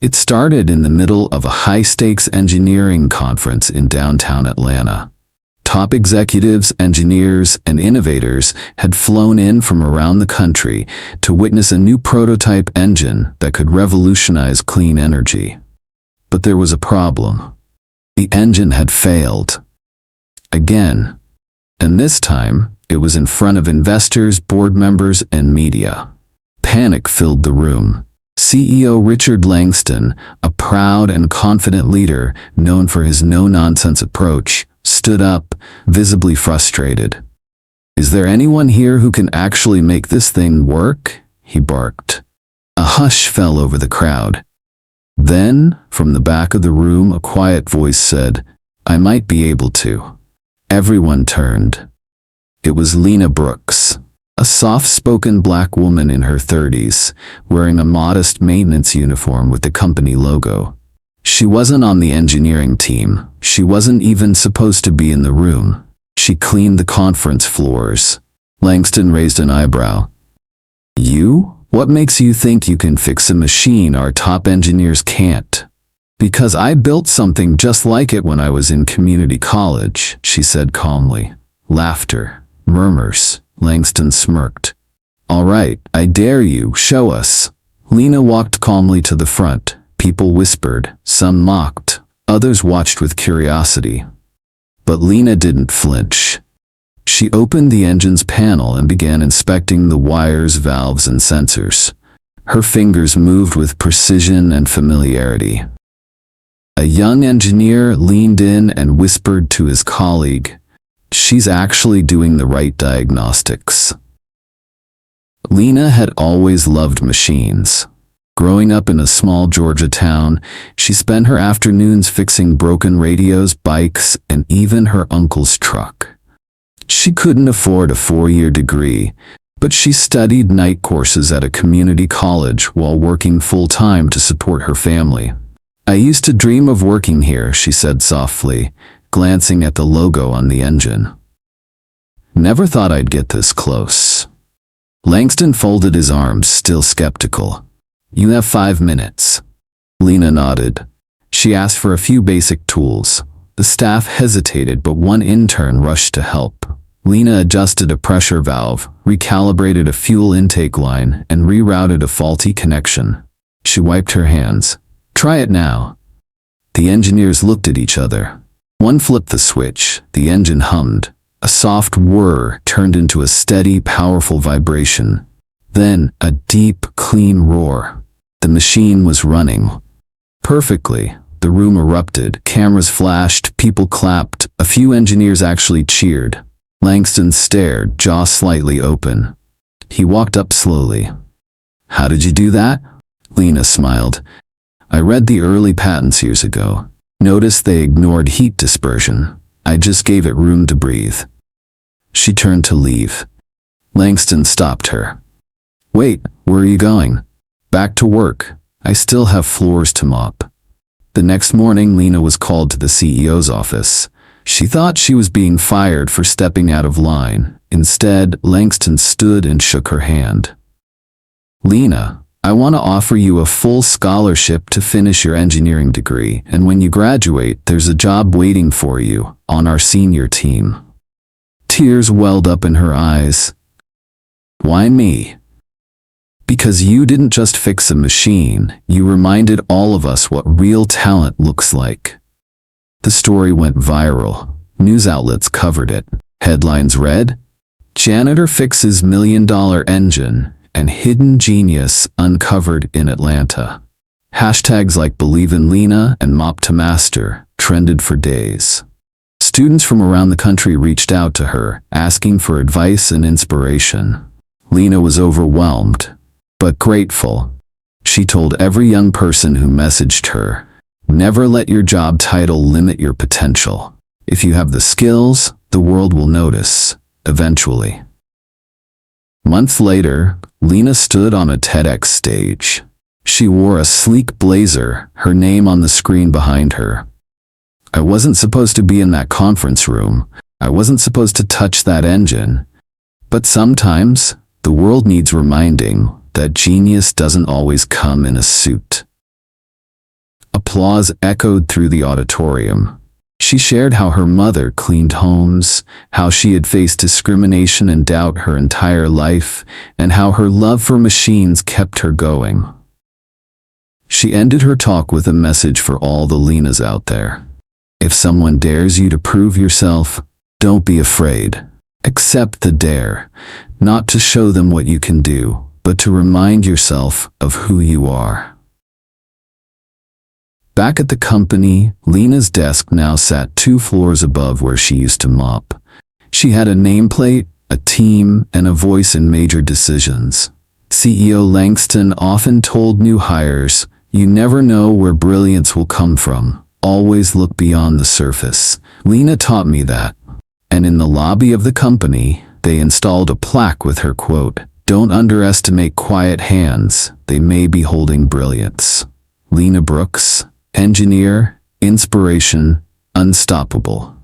It started in the middle of a high-stakes engineering conference in downtown Atlanta. Top executives, engineers, and innovators had flown in from around the country to witness a new prototype engine that could revolutionize clean energy. But there was a problem. The engine had failed. Again. And this time, it was in front of investors, board members, and media. Panic filled the room. CEO Richard Langston, a proud and confident leader known for his no-nonsense approach, stood up, visibly frustrated. "Is there anyone here who can actually make this thing work?" he barked. A hush fell over the crowd. Then, from the back of the room, a quiet voice said, "I might be able to." Everyone turned. It was Lena Brooks, a soft-spoken black woman in her 30s, wearing a modest maintenance uniform with the company logo. She wasn't on the engineering team. She wasn't even supposed to be in the room. She cleaned the conference floors. Langston raised an eyebrow. "You? What makes you think you can fix a machine our top engineers can't?" "Because I built something just like it when I was in community college," she said calmly. Laughter. Murmurs. Langston smirked. "All right, I dare you, show us." Lena walked calmly to the front. People whispered, some mocked, others watched with curiosity. But Lena didn't flinch. She opened the engine's panel and began inspecting the wires, valves, and sensors. Her fingers moved with precision and familiarity. A young engineer leaned in and whispered to his colleague, "She's actually doing the right diagnostics." Lena had always loved machines. Growing up in a small Georgia town, she spent her afternoons fixing broken radios, bikes, and even her uncle's truck. She couldn't afford a 4-year degree, but she studied night courses at a community college while working full-time to support her family. "I used to dream of working here," she said softly, glancing at the logo on the engine. "Never thought I'd get this close." Langston folded his arms, still skeptical. "You have 5 minutes." Lena nodded. She asked for a few basic tools. The staff hesitated, but one intern rushed to help. Lena adjusted a pressure valve, recalibrated a fuel intake line, and rerouted a faulty connection. She wiped her hands. "Try it now." The engineers looked at each other. One flipped the switch. The engine hummed. A soft whir turned into a steady, powerful vibration. Then, a deep, clean roar. The machine was running. Perfectly. The room erupted. Cameras flashed. People clapped. A few engineers actually cheered. Langston stared, jaw slightly open. He walked up slowly. "How did you do that?" Lena smiled. "I read the early patents years ago. Noticed they ignored heat dispersion. I just gave it room to breathe." She turned to leave. Langston stopped her. "Wait, where are you going?" "Back to work. I still have floors to mop." The next morning, Lena was called to the CEO's office. She thought she was being fired for stepping out of line. Instead, Langston stood and shook her hand. "Lena, I want to offer you a full scholarship to finish your engineering degree, and when you graduate, there's a job waiting for you on our senior team." Tears welled up in her eyes. "Why me?" "Because you didn't just fix a machine, you reminded all of us what real talent looks like." The story went viral. News outlets covered it. Headlines read, "Janitor fixes $1 million engine and hidden genius uncovered in Atlanta." Hashtags like Believe in Lena and Mop to Master trended for days. Students from around the country reached out to her, asking for advice and inspiration. Lena was overwhelmed, but grateful. She told every young person who messaged her, "Never let your job title limit your potential. If you have the skills, the world will notice, eventually." Months later, Lena stood on a TEDx stage. She wore a sleek blazer, her name on the screen behind her. "I wasn't supposed to be in that conference room. I wasn't supposed to touch that engine. But sometimes, the world needs reminding that genius doesn't always come in a suit." applause echoed through the auditorium. She shared how her mother cleaned homes, how she had faced discrimination and doubt her entire life, and how her love for machines kept her going. She ended her talk with a message for all the Lenas out there. If someone dares you to prove yourself, don't be afraid. Accept the dare, not to show them what you can do, but to remind yourself of who you are. Back at the company, Lena's desk now sat 2 floors above where she used to mop. She had a nameplate, a team, and a voice in major decisions. CEO Langston often told new hires, "You never know where brilliance will come from. Always look beyond the surface." Lena taught me that. And in the lobby of the company, they installed a plaque with her quote, "Don't underestimate quiet hands. They may be holding brilliance." Lena Brooks, engineer, inspiration, unstoppable.